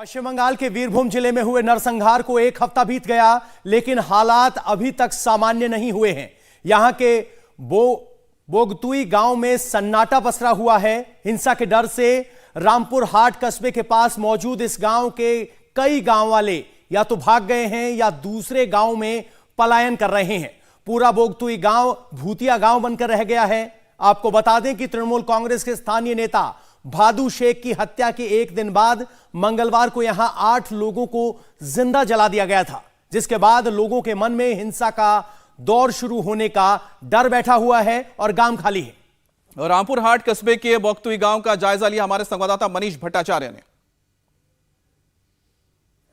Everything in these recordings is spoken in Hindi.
पश्चिम बंगाल के वीरभूम जिले में हुए नरसंहार को एक हफ्ता बीत गया, लेकिन हालात अभी तक सामान्य नहीं हुए हैं। यहां के बोगतुई गांव में सन्नाटा पसरा हुआ है। हिंसा के डर से रामपुर हाट कस्बे के पास मौजूद इस गांव के कई गांव वाले या तो भाग गए हैं या दूसरे गांव में पलायन कर रहे हैं। पूरा बोगतुई गांव भूतिया गांव बनकर रह गया है। आपको बता दें कि तृणमूल कांग्रेस के स्थानीय नेता भादू शेख की हत्या के एक दिन बाद मंगलवार को यहां 8 लोगों को जिंदा जला दिया गया था, जिसके बाद लोगों के मन में हिंसा का दौर शुरू होने का डर बैठा हुआ है और गांव खाली है। और रामपुर हाट कस्बे के बोगतुई गांव का जायजा लिया हमारे संवाददाता मनीष भट्टाचार्य ने।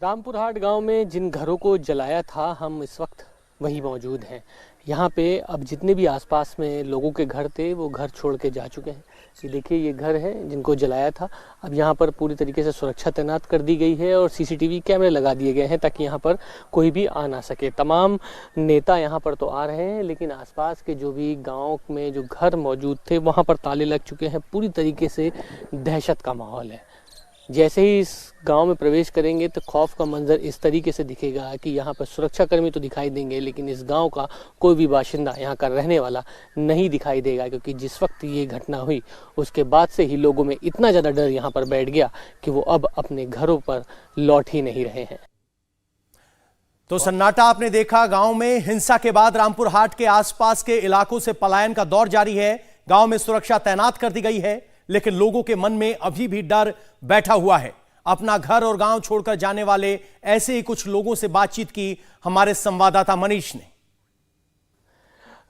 रामपुर हाट गांव में जिन घरों को जलाया था, हम इस वक्त वहीं मौजूद हैं। यहाँ पे अब जितने भी आसपास में लोगों के घर थे वो घर छोड़ के जा चुके हैं। ये देखिए, ये घर है जिनको जलाया था। अब यहाँ पर पूरी तरीके से सुरक्षा तैनात कर दी गई है और सीसीटीवी कैमरे लगा दिए गए हैं ताकि यहाँ पर कोई भी आ ना सके। तमाम नेता यहाँ पर तो आ रहे हैं, लेकिन आसपास के जो भी गाँव में जो घर मौजूद थे वहाँ पर ताले लग चुके हैं। पूरी तरीके से दहशत का माहौल है। जैसे ही इस गांव में प्रवेश करेंगे तो खौफ का मंजर इस तरीके से दिखेगा कि यहाँ पर सुरक्षाकर्मी तो दिखाई देंगे, लेकिन इस गांव का कोई भी बाशिंदा यहाँ का रहने वाला नहीं दिखाई देगा, क्योंकि जिस वक्त ये घटना हुई उसके बाद से ही लोगों में इतना ज़्यादा डर यहाँ पर बैठ गया कि वो अब अपने घरों पर लौट ही नहीं रहे हैं। तो सन्नाटा आपने देखा गांव में। हिंसा के बाद रामपुर हाट के आसपास के इलाकों से पलायन का दौर जारी है। गांव में सुरक्षा तैनात कर दी गई है, लेकिन लोगों के मन में अभी भी डर बैठा हुआ है। अपना घर और गांव छोड़कर जाने वाले ऐसे ही कुछ लोगों से बातचीत की हमारे संवाददाता मनीष ने।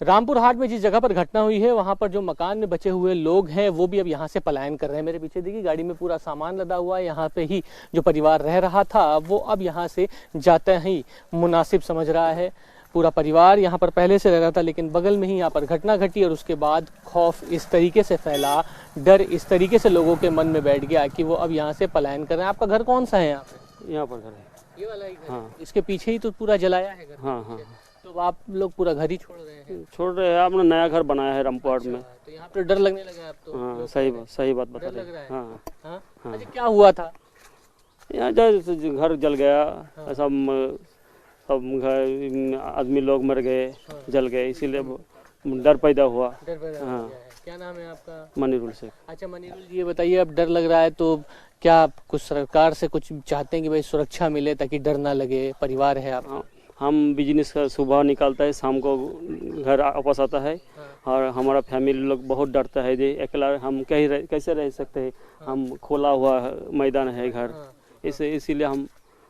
रामपुर हाट में जिस जगह पर घटना हुई है वहां पर जो मकान में बचे हुए लोग हैं वो भी अब यहाँ से पलायन कर रहे हैं। मेरे पीछे देखिए, गाड़ी में पूरा सामान लदा हुआ है। यहाँ पे ही जो परिवार रह रहा था वो अब यहाँ से जाता ही मुनासिब समझ रहा है। पूरा परिवार यहाँ पर पहले से रह रहा था, लेकिन बगल में ही यहाँ पर घटना घटी और उसके बाद खौफ इस तरीके से फैला, डर इस तरीके से लोगों के मन में बैठ गया कि वो अब यहाँ से पलायन कर रहे हैं। आपका घर कौन सा है यहाँ पे? यहाँ पर घर है, ये वाला ही घर? हाँ। इसके पीछे ही तो पूरा जलाया है घर। हाँ हाँ। तो आप लोग पूरा घर ही छोड़ रहे हैं? छोड़ रहे हैं, आपने नया घर बनाया है रामपुर हाट में। तो यहाँ पर डर लगने लगा है अब तो? हाँ, सही बात बता रहे हैं। हाँ हाँ। हाँ। अच्छा, क्या हुआ था यहाँ? जब घर जल गया, सब घर आदमी लोग मर गए, जल गए, इसीलिए डर पैदा हुआ। डर पैदा हाँ। हो गया है। क्या नाम है आपका? मनीरुल शेख। अच्छा मनीरुल जी, ये बताइए, अब डर लग रहा है तो क्या आप कुछ सरकार से कुछ चाहते हैं कि भाई सुरक्षा मिले ताकि डर ना लगे? परिवार है आप? हम बिजनेस का सुबह निकालता है, शाम को घर वापस आता है। और हमारा फैमिली लोग बहुत डरता है जी, अकेला हम कैसे रह सकते हैं। हम खोला हुआ मैदान है घर, इसीलिए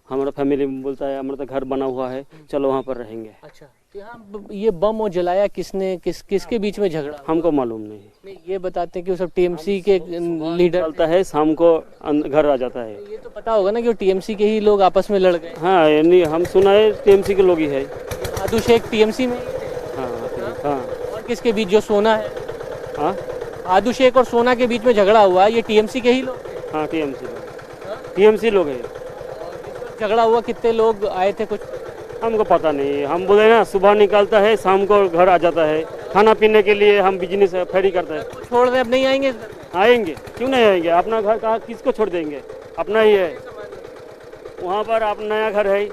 हमारा फैमिली बोलता है हमारा तो घर बना हुआ है, चलो वहाँ पर रहेंगे। अच्छा, तो यहाँ ये बम और जलाया किसने? किसके बीच में झगड़ा? हमको मालूम नहीं। ये बताते हैं कि वो सब टीएमसी के लीडर चलता है, शाम को घर आ जाता है। ये तो पता होगा ना कि वो टीएमसी के ही लोग आपस में लड़ गए। हाँ, यानी हम सुना है टीएमसी के लोग ही है। भादू शेख टीएमसी में? हाँ। और किसके बीच? जो सोना है? हाँ, भादू शेख और सोना के बीच में झगड़ा हुआ, ये टीएमसी के ही लोग? हाँ, टीएमसी लोग है। झगड़ा हुआ, कितने लोग आए थे? कुछ हमको पता नहीं। हम बोले ना, सुबह निकालता है, शाम को घर आ जाता है। खाना पीने के लिए हम बिजनेस फेरी करते हैं। छोड़ रहे, अब नहीं आएंगे? आएंगे, क्यों नहीं आएंगे? अपना घर कहाँ, किसको छोड़ देंगे? अपना ही है। वहाँ पर आप नया घर है,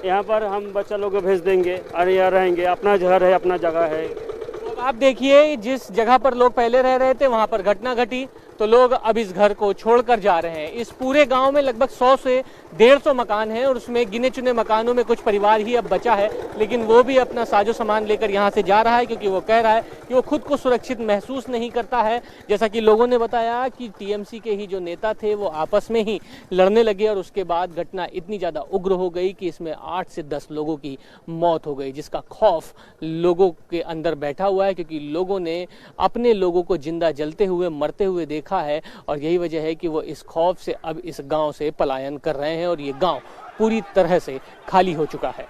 यहाँ पर हम बच्चा लोग को भेज देंगे और यहाँ रहेंगे। अपना घर है, अपना जगह है। तो आप देखिए, जिस जगह पर लोग पहले रह रहे थे वहाँ पर घटना घटी तो लोग अब इस घर को छोड़कर जा रहे हैं। इस पूरे गांव में लगभग 100 से 150 मकान हैं और उसमें गिने चुने मकानों में कुछ परिवार ही अब बचा है, लेकिन वो भी अपना साजो सामान लेकर यहाँ से जा रहा है, क्योंकि वो कह रहा है कि वो खुद को सुरक्षित महसूस नहीं करता है। जैसा कि लोगों ने बताया कि टीएमसी के ही जो नेता थे वो आपस में ही लड़ने लगे और उसके बाद घटना इतनी ज़्यादा उग्र हो गई कि इसमें 8 से 10 लोगों की मौत हो गई, जिसका खौफ लोगों के अंदर बैठा हुआ है, क्योंकि लोगों ने अपने लोगों को जिंदा जलते हुए, मरते हुए देखा है। और यही वजह है कि वो इस खौफ से अब इस गांव से पलायन कर रहे हैं और ये गांव पूरी तरह से खाली हो चुका है।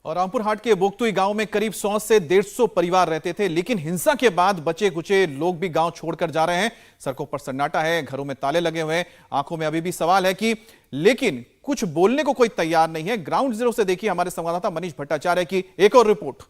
और रामपुर हाट के बोगतुई गांव में करीब 100 से 150 परिवार रहते थे, लेकिन हिंसा के बाद बचे कुचे लोग भी गांव छोड़कर जा रहे हैं। सड़कों पर सन्नाटा है, घरों में ताले लगे हुए हैं, आंखों में अभी भी सवाल है कि लेकिन कुछ बोलने को कोई तैयार नहीं है। ग्राउंड जीरो से देखिए हमारे संवाददाता मनीष भट्टाचार्य की एक और रिपोर्ट।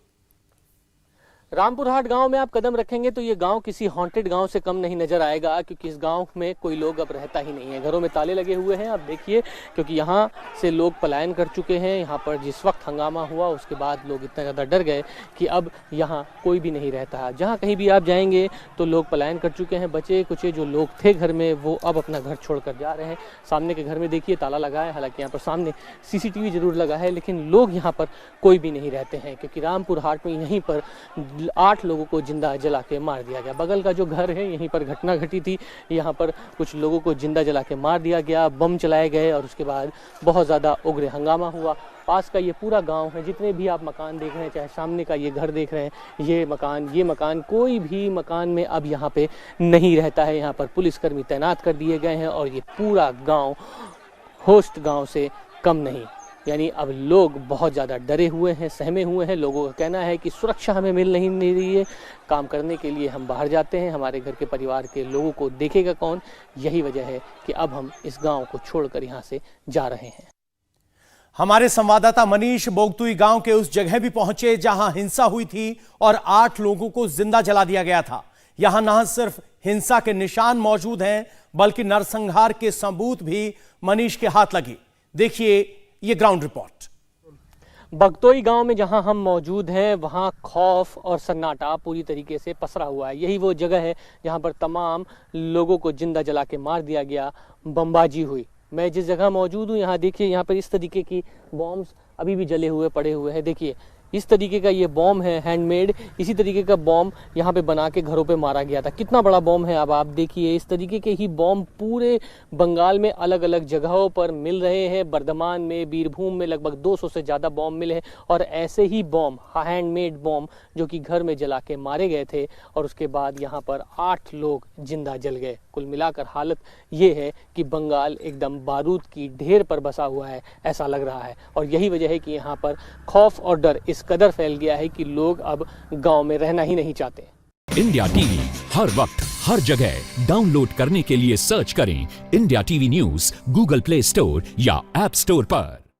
रामपुर हाट गांव में आप कदम रखेंगे तो ये गांव किसी हॉन्टेड गांव से कम नहीं नजर आएगा, क्योंकि इस गांव में कोई लोग अब रहता ही नहीं है। घरों में ताले लगे हुए हैं, आप देखिए, क्योंकि यहाँ से लोग पलायन कर चुके हैं। यहाँ पर जिस वक्त हंगामा हुआ उसके बाद लोग इतना ज़्यादा डर गए कि अब यहाँ कोई भी नहीं रहता है। जहाँ कहीं भी आप जाएंगे तो लोग पलायन कर चुके हैं। बचे कुचे जो लोग थे घर में वो अब अपना घर छोड़कर जा रहे हैं। सामने के घर में देखिए ताला लगा है, हालांकि यहाँ पर सामने CCTV जरूर लगा है, लेकिन लोग यहाँ पर कोई भी नहीं रहते हैं, क्योंकि रामपुर हाट में यहीं पर 8 लोगों को जिंदा जला के मार दिया गया। बगल का जो घर है यहीं पर घटना घटी थी, यहाँ पर कुछ लोगों को जिंदा जला के मार दिया गया, बम चलाए गए और उसके बाद बहुत ज़्यादा उग्र हंगामा हुआ। पास का ये पूरा गांव है, जितने भी आप मकान देख रहे हैं, चाहे सामने का ये घर देख रहे हैं, ये मकान, कोई भी मकान में अब यहाँ पे नहीं रहता है। यहाँ पर पुलिसकर्मी तैनात कर दिए गए हैं और ये पूरा गाँव होस्ट गाँव से कम नहीं, यानी अब लोग बहुत ज़्यादा डरे हुए हैं, सहमे हुए हैं। लोगों का कहना है कि सुरक्षा हमें मिल नहीं रही है, काम करने के लिए हम बाहर जाते हैं, हमारे घर के परिवार के लोगों को देखेगा कौन। यही वजह है कि अब हम इस गांव को छोड़कर यहाँ से जा रहे हैं। हमारे संवाददाता मनीष बोगतुई गांव के उस जगह भी पहुंचे जहां हिंसा हुई थी और 8 लोगों को जिंदा जला दिया गया था। यहां न सिर्फ हिंसा के निशान मौजूद हैं, बल्कि नरसंहार के सबूत भी मनीष के हाथ लगे। देखिए ये ग्राउंड रिपोर्ट। बगतोई गांव में जहां हम मौजूद हैं वहां खौफ और सन्नाटा पूरी तरीके से पसरा हुआ है। यही वो जगह है जहां पर तमाम लोगों को जिंदा जला के मार दिया गया, बमबाजी हुई। मैं जिस जगह मौजूद हूं यहाँ देखिए, यहाँ पर इस तरीके की बॉम्ब्स अभी भी जले हुए पड़े हुए हैं। देखिए इस तरीके का ये बॉम्ब है, हैंडमेड। इसी तरीके का बॉम्ब यहाँ पे बना के घरों पे मारा गया था। कितना बड़ा बॉम्ब है अब आप देखिए। इस तरीके के ही बॉम्ब पूरे बंगाल में अलग अलग जगहों पर मिल रहे हैं। बर्धमान में, बीरभूम में लगभग 200 से ज़्यादा बॉम्ब मिले हैं और ऐसे ही बॉम्ब, हैंडमेड बॉम्ब जो कि घर में जला के मारे गए थे और उसके बाद यहाँ पर 8 लोग जिंदा जल गए। कुल मिलाकर हालत ये है कि बंगाल एकदम बारूद की ढेर पर बसा हुआ है, ऐसा लग रहा है। और यही वजह है कि यहाँ पर खौफ और डर इस कदर फैल गया है कि लोग अब गांव में रहना ही नहीं चाहते। इंडिया टीवी हर वक्त हर जगह डाउनलोड करने के लिए सर्च करें India TV news Google play store या ऐप स्टोर पर।